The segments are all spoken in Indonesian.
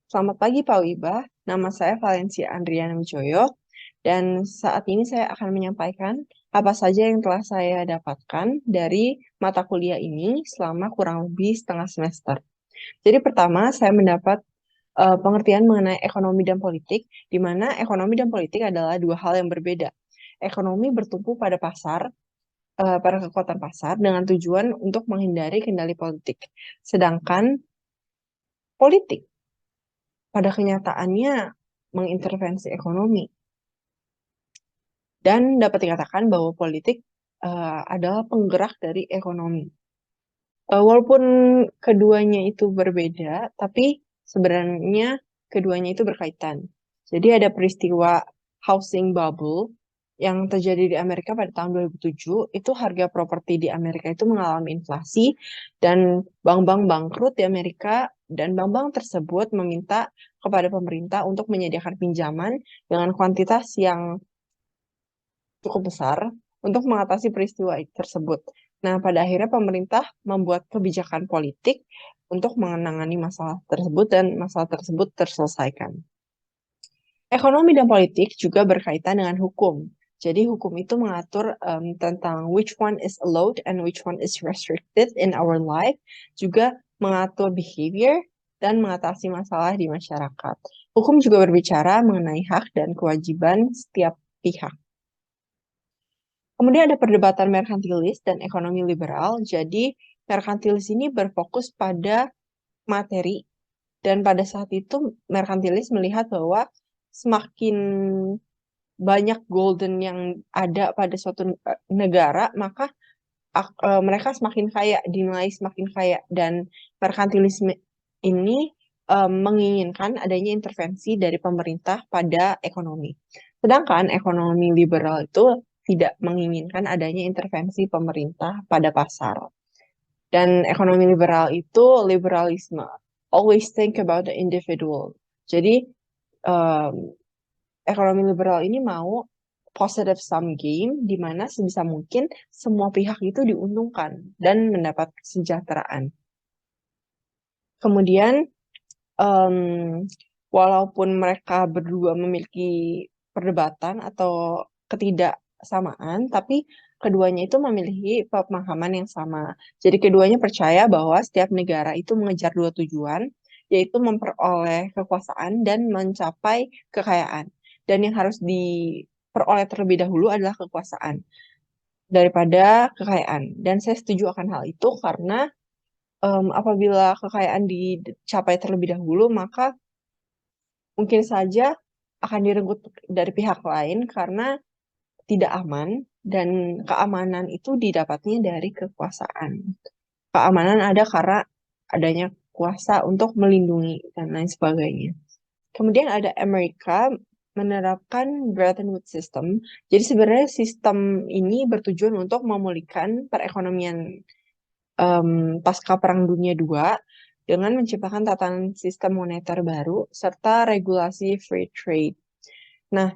Selamat pagi Pak Wibah, nama saya Valencia Andriana Wijoyo, dan saat ini saya akan menyampaikan apa saja yang telah saya dapatkan dari mata kuliah ini selama kurang lebih setengah semester. Jadi pertama, saya mendapat pengertian mengenai ekonomi dan politik, di mana ekonomi dan politik adalah dua hal yang berbeda. Ekonomi bertumpu pada pasar, pada kekuatan pasar dengan tujuan untuk menghindari kendali politik. Sedangkan politik pada kenyataannya mengintervensi ekonomi. Dan dapat dikatakan bahwa politik adalah penggerak dari ekonomi. Walaupun keduanya itu berbeda, tapi sebenarnya keduanya itu berkaitan. Jadi ada peristiwa housing bubble yang terjadi di Amerika pada tahun 2007, itu harga properti di Amerika itu mengalami inflasi dan bank-bank bangkrut di Amerika, dan bank-bank tersebut meminta kepada pemerintah untuk menyediakan pinjaman dengan kuantitas yang cukup besar untuk mengatasi peristiwa tersebut. Nah, pada akhirnya pemerintah membuat kebijakan politik untuk menangani masalah tersebut dan masalah tersebut terselesaikan. Ekonomi dan politik juga berkaitan dengan hukum. Jadi hukum itu mengatur tentang which one is allowed and which one is restricted in our life, juga mengatur behavior dan mengatasi masalah di masyarakat. Hukum juga berbicara mengenai hak dan kewajiban setiap pihak. Kemudian ada perdebatan merkantilis dan ekonomi liberal. Jadi merkantilis ini berfokus pada materi, dan pada saat itu merkantilis melihat bahwa semakin banyak golden yang ada pada suatu negara, maka mereka semakin kaya, dinilai semakin kaya, dan merkantilisme ini menginginkan adanya intervensi dari pemerintah pada ekonomi. Sedangkan ekonomi liberal itu tidak menginginkan adanya intervensi pemerintah pada pasar. Dan ekonomi liberal itu liberalisme, always think about the individual. Jadi um, ekonomi liberal ini mau positive sum game, di mana sebisa mungkin semua pihak itu diuntungkan dan mendapat kesejahteraan. Kemudian, em, walaupun mereka berdua memiliki perdebatan atau ketidaksamaan, tapi keduanya itu memiliki pemahaman yang sama. Jadi keduanya percaya bahwa setiap negara itu mengejar dua tujuan, yaitu memperoleh kekuasaan dan mencapai kekayaan. Dan yang harus diperoleh terlebih dahulu adalah kekuasaan daripada kekayaan. Dan saya setuju akan hal itu karena apabila kekayaan dicapai terlebih dahulu, maka mungkin saja akan direnggut dari pihak lain karena tidak aman, dan keamanan itu didapatnya dari kekuasaan. Keamanan ada karena adanya kuasa untuk melindungi dan lain sebagainya. Kemudian ada Amerika menerapkan Bretton Woods System. Jadi sebenarnya sistem ini bertujuan untuk memulihkan perekonomian pasca Perang Dunia II dengan menciptakan tatanan sistem moneter baru serta regulasi free trade. Nah,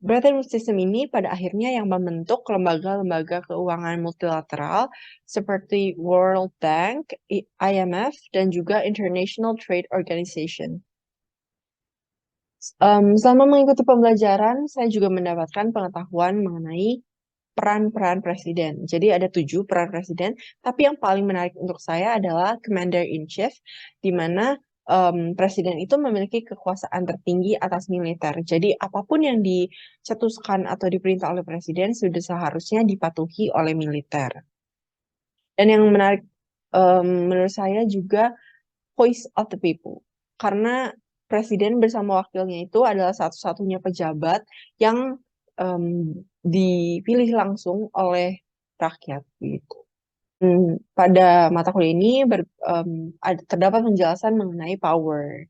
Bretton Woods System ini pada akhirnya yang membentuk lembaga-lembaga keuangan multilateral seperti World Bank, IMF, dan juga International Trade Organization. Selama mengikuti pembelajaran, saya juga mendapatkan pengetahuan mengenai peran-peran presiden. Jadi ada 7 peran presiden, tapi yang paling menarik untuk saya adalah Commander-in-Chief, di mana presiden itu memiliki kekuasaan tertinggi atas militer. Jadi apapun yang dicetuskan atau diperintah oleh presiden sudah seharusnya dipatuhi oleh militer. Dan yang menarik menurut saya juga voice of the people. Karena presiden bersama wakilnya itu adalah satu-satunya pejabat yang dipilih langsung oleh rakyat gitu. Pada mata kuliah ini terdapat penjelasan mengenai power.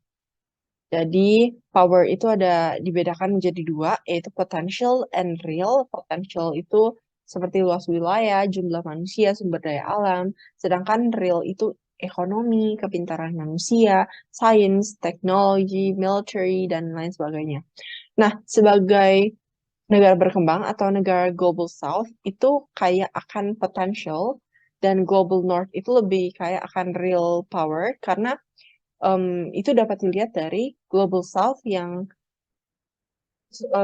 Jadi power itu ada dibedakan menjadi dua, yaitu potential and real. Potential itu seperti luas wilayah, jumlah manusia, sumber daya alam. Sedangkan real itu ekonomi, kepintaran manusia, sains, teknologi, military, dan lain sebagainya. Nah, sebagai negara berkembang atau negara global south itu kaya akan potential, dan global north itu lebih kaya akan real power karena Itu dapat dilihat dari Global South yang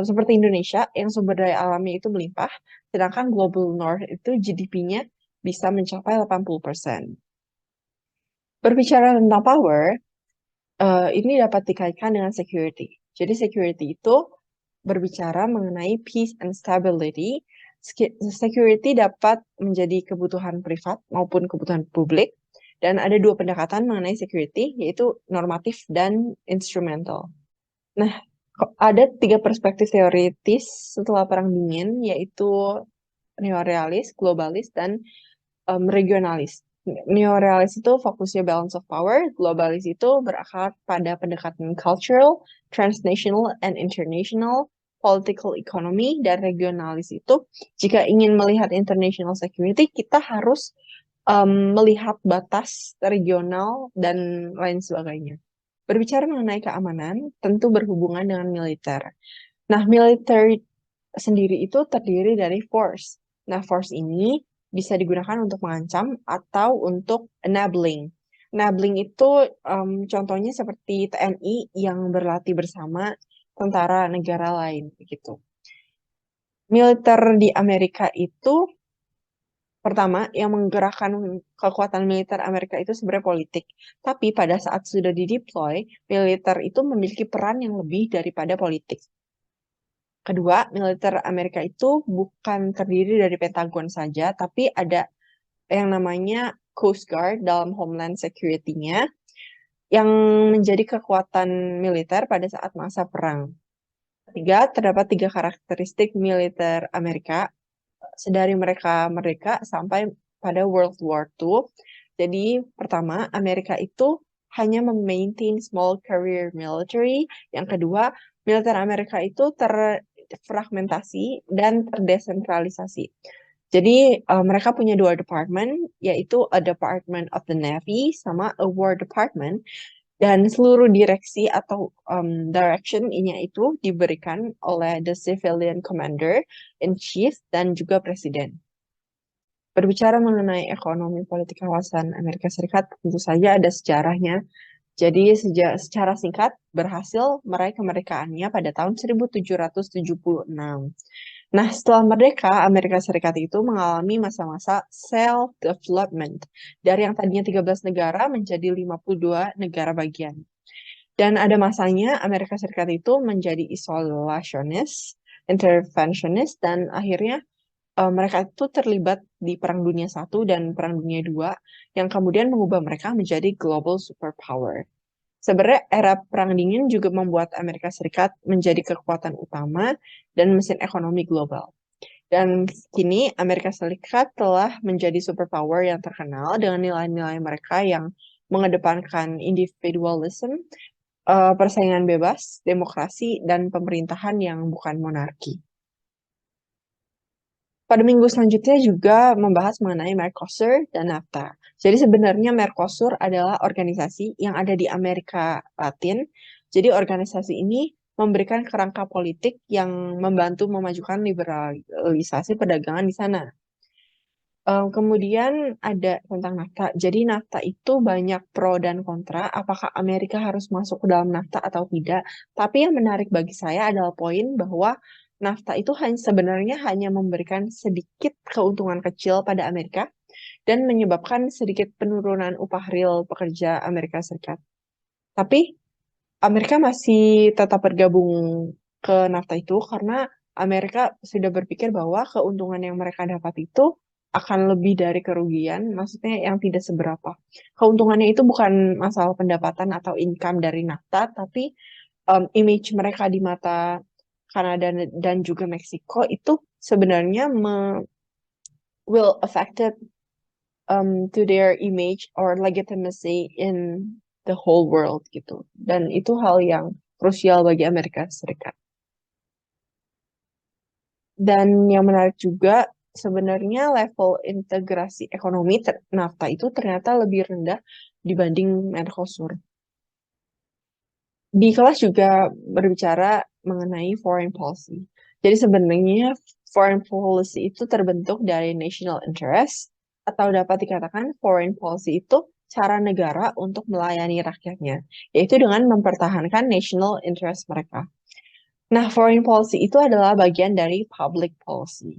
seperti Indonesia yang sumber daya alamnya itu melimpah, sedangkan Global North itu GDP-nya bisa mencapai 80%. Berbicara tentang power, ini dapat dikaitkan dengan security. Jadi security itu berbicara mengenai peace and stability. Security dapat menjadi kebutuhan privat maupun kebutuhan publik. Dan ada dua pendekatan mengenai security, yaitu normatif dan instrumental. Nah, ada tiga perspektif teoritis setelah Perang Dingin, yaitu neorealis, globalis, dan regionalis. Neorealis itu fokusnya balance of power, globalis itu berakar pada pendekatan cultural, transnational, and international, political economy, dan regionalis itu jika ingin melihat international security, kita harus melihat batas regional dan lain sebagainya. Berbicara mengenai keamanan, tentu berhubungan dengan militer. Nah, militer sendiri itu terdiri dari force. Nah, force ini bisa digunakan untuk mengancam atau untuk enabling. Enabling itu contohnya seperti TNI yang berlatih bersama tentara negara lain, begitu. Militer di Amerika itu pertama yang menggerakkan kekuatan militer Amerika itu sebenarnya politik. Tapi pada saat sudah dideploy, militer itu memiliki peran yang lebih daripada politik. Kedua, militer Amerika itu bukan terdiri dari Pentagon saja, tapi ada yang namanya Coast Guard dalam Homeland Security-nya yang menjadi kekuatan militer pada saat masa perang. Ketiga, terdapat tiga karakteristik militer Amerika sedari mereka merdeka sampai pada World War II. Jadi, pertama, Amerika itu hanya memaintain small career military. Yang kedua, militer Amerika itu terfragmentasi dan terdesentralisasi. Jadi mereka punya dua department, yaitu a Department of the Navy sama a War Department. Dan seluruh direksi atau direction ini itu diberikan oleh the Civilian Commander in Chief dan juga Presiden. Berbicara mengenai ekonomi politik kawasan Amerika Serikat, tentu saja ada sejarahnya. Jadi secara singkat berhasil meraih kemerdekaannya pada tahun 1776. Nah, setelah merdeka, Amerika Serikat itu mengalami masa-masa self-development. Dari yang tadinya 13 negara menjadi 52 negara bagian. Dan ada masanya Amerika Serikat itu menjadi isolasionis, interventionist, dan akhirnya mereka itu terlibat di Perang Dunia I dan Perang Dunia II yang kemudian mengubah mereka menjadi global superpower. Sebenarnya era Perang Dingin juga membuat Amerika Serikat menjadi kekuatan utama dan mesin ekonomi global. Dan kini Amerika Serikat telah menjadi superpower yang terkenal dengan nilai-nilai mereka yang mengedepankan individualism, persaingan bebas, demokrasi, dan pemerintahan yang bukan monarki. Pada minggu selanjutnya juga membahas mengenai Mercosur dan NAFTA. Jadi sebenarnya Mercosur adalah organisasi yang ada di Amerika Latin. Jadi organisasi ini memberikan kerangka politik yang membantu memajukan liberalisasi perdagangan di sana. Kemudian ada tentang NAFTA. Jadi NAFTA itu banyak pro dan kontra. Apakah Amerika harus masuk ke dalam NAFTA atau tidak? Tapi yang menarik bagi saya adalah poin bahwa NAFTA itu sebenarnya hanya memberikan sedikit keuntungan kecil pada Amerika dan menyebabkan sedikit penurunan upah real pekerja Amerika Serikat. Tapi Amerika masih tetap bergabung ke NAFTA itu karena Amerika sudah berpikir bahwa keuntungan yang mereka dapat itu akan lebih dari kerugian, maksudnya yang tidak seberapa. Keuntungannya itu bukan masalah pendapatan atau income dari NAFTA, tapi image mereka di mata Kanada dan juga Meksiko itu sebenarnya will affected to their image or legitimacy in the whole world gitu. Dan itu hal yang krusial bagi Amerika Serikat. Dan yang menarik juga sebenarnya level integrasi ekonomi NAFTA itu ternyata lebih rendah dibanding Mercosur. Di kelas juga berbicara mengenai foreign policy. Jadi sebenarnya foreign policy itu terbentuk dari national interest atau dapat dikatakan foreign policy itu cara negara untuk melayani rakyatnya, yaitu dengan mempertahankan national interest mereka. Nah, foreign policy itu adalah bagian dari public policy.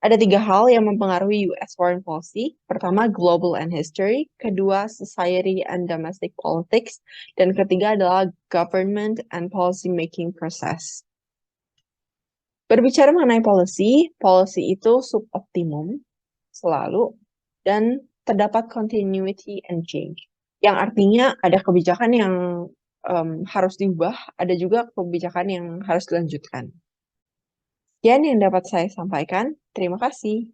Ada 3 hal yang mempengaruhi US foreign policy. Pertama, global and history. Kedua, society and domestic politics. Dan ketiga adalah government and policy making process. Berbicara mengenai policy, policy itu suboptimum selalu dan terdapat continuity and change. Yang artinya ada kebijakan yang harus diubah, ada juga kebijakan yang harus dilanjutkan. Sekian yang dapat saya sampaikan. Terima kasih.